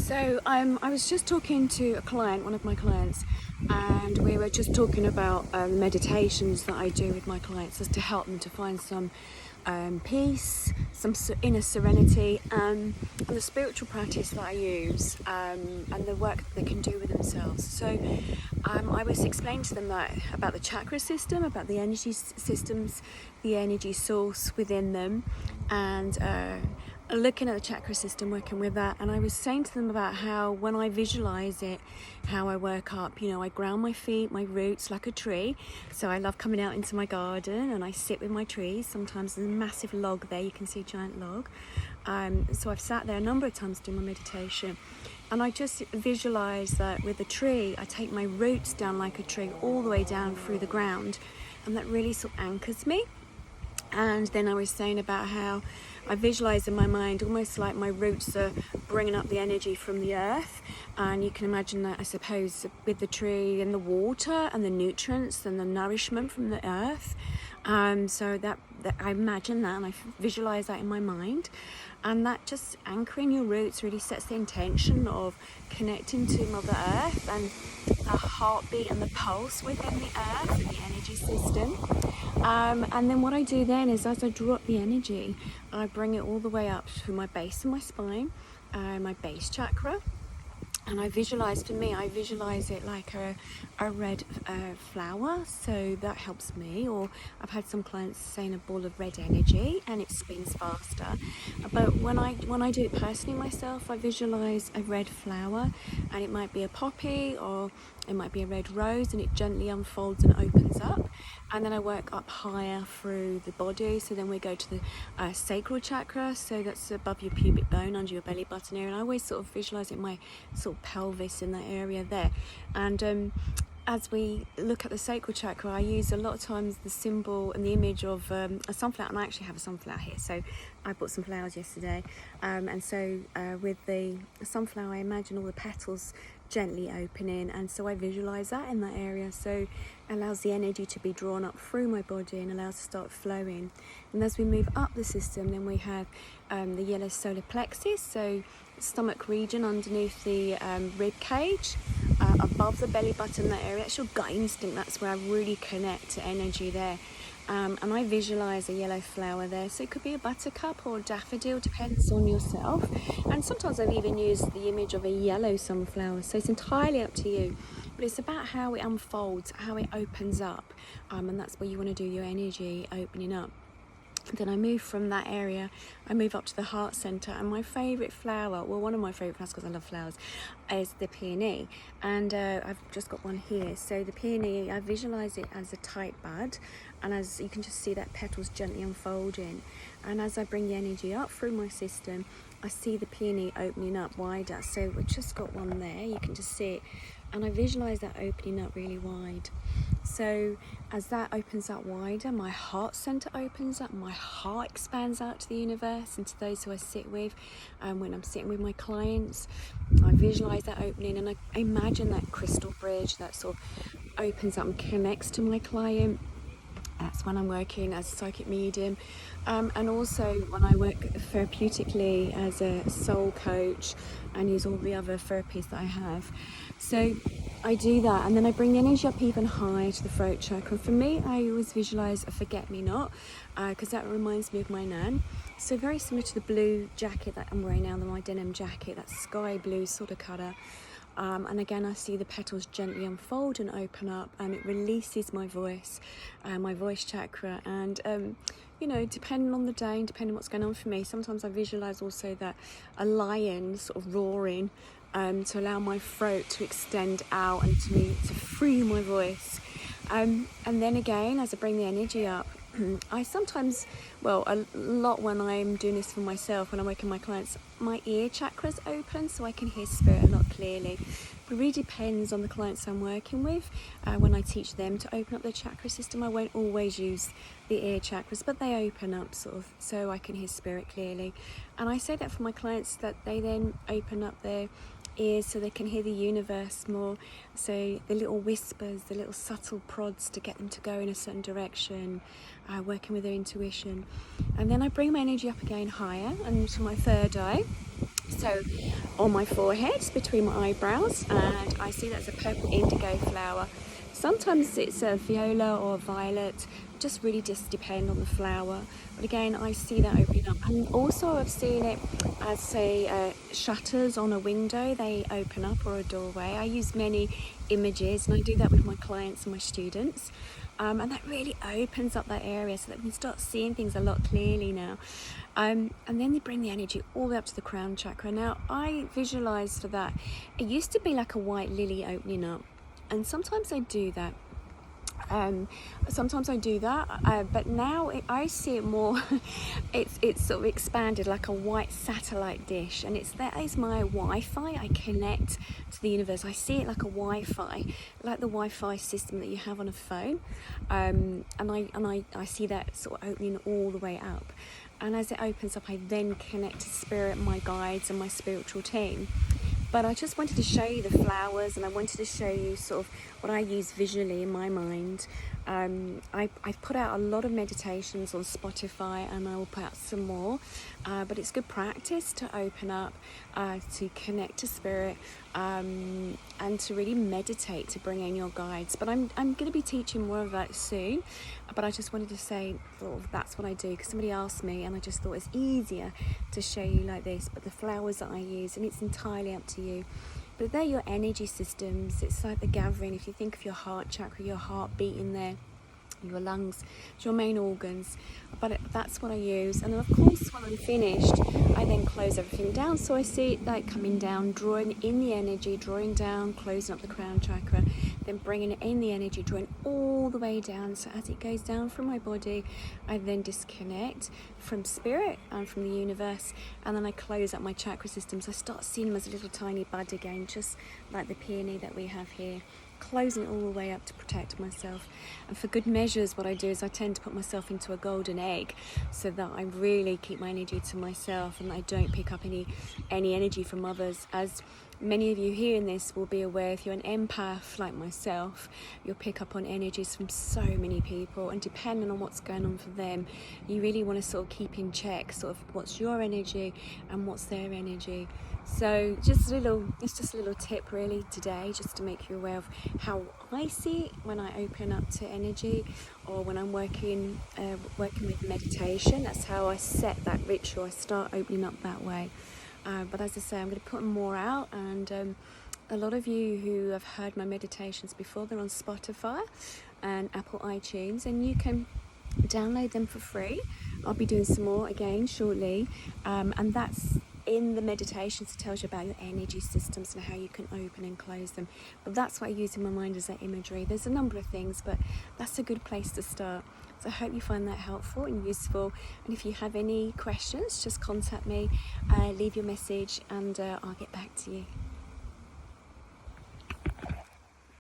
So I was just talking to a client, one of my clients, and we were just talking about meditations that I do with my clients as to help them to find some peace, some inner serenity, and the spiritual practice that I use, and the work that they can do with themselves. So I was explaining to them that about the chakra system, about the energy systems, the energy source within them, and looking at the chakra system, working with that. And I was saying to them about how when I visualize it, how I work up, I ground my feet, my roots like a tree. So I love coming out into my garden and I sit with my trees. Sometimes there's a massive log there, you can see a giant log. So I've sat there a number of times doing my meditation, and I just visualize that with the tree, I take my roots down like a tree all the way down through the ground, and that really sort of anchors me. And then I was saying about how I visualize in my mind almost like my roots are bringing up the energy from the earth, and you can imagine that, I suppose, with the tree and the water and the nutrients and the nourishment from the earth. So that I imagine that and I visualize that in my mind, and that just anchoring your roots really sets the intention of connecting to Mother Earth and the heartbeat and the pulse within the earth and the energy system. And then what I do then is, as I drop the energy, I bring it all the way up to my base of my spine, my base chakra. And I visualize it like a red flower, so that helps me. Or I've had some clients saying a ball of red energy, and it spins faster. But when I do it personally myself, I visualize a red flower, and it might be a poppy or it might be a red rose, and it gently unfolds and opens up. And then I work up higher through the body. So then we go to the sacral chakra, so that's above your pubic bone, under your belly button area. And I always sort of visualize it in my sort of pelvis, in that area there. And as we look at the sacral chakra, I use a lot of times the symbol and the image of a sunflower, and I actually have a sunflower here, so I bought some flowers yesterday, and so with the sunflower, I imagine all the petals gently opening, and so I visualize that in that area, so it allows the energy to be drawn up through my body and allows it to start flowing. And as we move up the system, then we have the yellow solar plexus, so stomach region underneath the rib cage, above the belly button, that area. That's your gut instinct, that's where I really connect to energy there. And I visualize a yellow flower there, so it could be a buttercup or a daffodil, depends on yourself. And sometimes I've even used the image of a yellow sunflower, so it's entirely up to you. But it's about how it unfolds, how it opens up, and that's where you want to do your energy opening up. Then I move from that area, I move up to the heart center, and my favourite flower, well, one of my favourite flowers, because I love flowers, is the peony. And I've just got one here. So the peony, I visualise it as a tight bud, and as you can just see that petals gently unfolding. And as I bring the energy up through my system, I see the peony opening up wider. So we've just got one there, you can just see it. And I visualise that opening up really wide. So as that opens up wider, my heart center opens up, my heart expands out to the universe and to those who I sit with. When I'm sitting with my clients, I visualise that opening, and I imagine that crystal bridge that sort of opens up and connects to my client. That's when I'm working as a psychic medium, and also when I work therapeutically as a soul coach and use all the other therapies that I have. So I do that, and then I bring the energy up even higher to the throat chakra. For me, I always visualise a forget-me-not, because that reminds me of my nan. So very similar to the blue jacket that I'm wearing now, my denim jacket, that sky blue sort of colour. And again, I see the petals gently unfold and open up, and it releases my voice chakra. And depending on the day and depending on what's going on for me, sometimes I visualize also that a lion sort of roaring, to allow my throat to extend out and to free my voice. And then again, as I bring the energy up, I sometimes, a lot when I'm doing this for myself, when I'm working with my clients, my ear chakra's open so I can hear spirit a lot clearly. But it really depends on the clients I'm working with. When I teach them to open up their chakra system, I won't always use the ear chakras, but they open up sort of so I can hear spirit clearly. And I say that for my clients, that they then open up their ears so they can hear the universe more, so the little whispers, the little subtle prods to get them to go in a certain direction, working with their intuition. And then I bring my energy up again higher and to my third eye. So on my forehead between my eyebrows, and I see that as a purple indigo flower. Sometimes it's a viola or a violet, just really just depend on the flower. But again, I see that opening up. And also I've seen it as, say, shutters on a window, they open up, or a doorway. I use many images, and I do that with my clients and my students. And that really opens up that area so that we can start seeing things a lot clearly now. And then they bring the energy all the way up to the crown chakra. Now, I visualize for that. It used to be like a white lily opening up, and sometimes I do that. But now I see it more. it's sort of expanded like a white satellite dish, and that is my Wi-Fi. I connect to the universe. I see it like a Wi-Fi, like the Wi-Fi system that you have on a phone, and I see that sort of opening all the way up. And as it opens up, I then connect to spirit, my guides, and my spiritual team. But I just wanted to show you the flowers, and I wanted to show you sort of what I use visually in my mind. I've put out a lot of meditations on Spotify, and I will put out some more. But it's good practice to open up, to connect to spirit, and to really meditate to bring in your guides. But I'm going to be teaching more of that soon. But I just wanted to say, well, that's what I do, because somebody asked me, and I just thought it's easier to show you like this. But the flowers that I use, and it's entirely up to you. But they're your energy systems. It's like the gathering. If you think of your heart chakra, your heart beating there, your lungs, it's your main organs. But that's what I use. And then of course, when I'm finished, I then close everything down. So I see it like coming down, drawing in the energy, drawing down, closing up the crown chakra, then bringing it in the energy, drawing all the way down. So as it goes down from my body, I then disconnect from spirit and from the universe, and then I close up my chakra systems. I start seeing them as a little tiny bud again, just like the peony that we have here, closing it all the way up to protect myself. And for good measures, what I do is I tend to put myself into a golden egg, so that I really keep my energy to myself, and I don't pick up any energy from others. As many of you hearing this will be aware, if you're an empath like myself, you'll pick up on energies from so many people, and depending on what's going on for them, you really want to sort of keep in check sort of what's your energy and what's their energy. So it's just a little tip really today, just to make you aware of how I see it when I open up to energy, or when I'm working with meditation. That's how I set that ritual. I start opening up that way. But as I say, I'm going to put more out, and a lot of you who have heard my meditations before, they're on Spotify and Apple iTunes, and you can download them for free. I'll be doing some more again shortly, and that's in the meditations. It tells you about your energy systems and how you can open and close them. But that's what I use in my mind as that imagery. There's a number of things, but that's a good place to start. So I hope you find that helpful and useful. And if you have any questions, just contact me, leave your message, and I'll get back to you.